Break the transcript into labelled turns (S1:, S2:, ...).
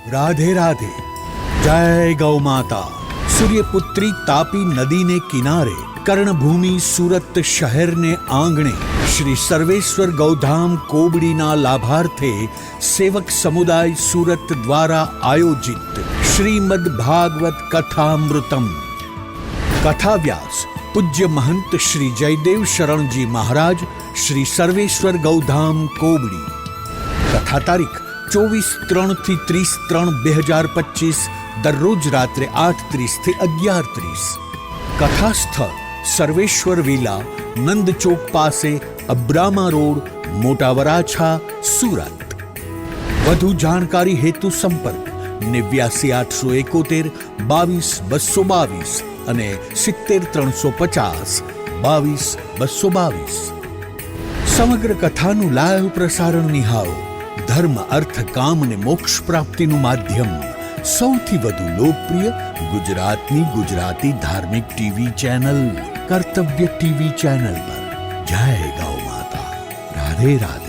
S1: राधे राधे। जय गौ माता। सूर्यपुत्री तापी नदी ने किनारे, कर्णभूमि सूरत शहर ने आंगणे, श्री सर्वेश्वर गौधाम कोबड़ीना लाभार्थे सेवक समुदाय सूरत द्वारा आयोजित श्रीमद् भागवत कथामृतम। कथा व्यास पूज्य महंत श्री जयदेव शरण जी महाराज, श्री सर्वेश्वर गौधाम कोबड़ी। कथा तारीख 24/3 થી 30/3/2025 दररोज रात्रे 8:30 થી 11:30। कथा स्थल सर्वेश्वर विला, नंद चौक पासे, अब्रामा रोड, मोटा वराछा, सूरत। વધુ જાણકારી હેતુ સંપર્ક 89 871 22 222 અને 70 350 22 222। સમગ્ર કથાનું લાઈવ પ્રસારણ નિહાળો। ધર્મ, અર્થ, કામ અને મોક્ષ પ્રાપ્તિનું માધ્યમ, સૌથી વધુ લોકપ્રિય ગુજરાતની ગુજરાતી ધાર્મિક ટીવી ચેનલ કર્તવ્ય ટીવી ચેનલ પર। જય ગૌ માતા। રાધે રાધે।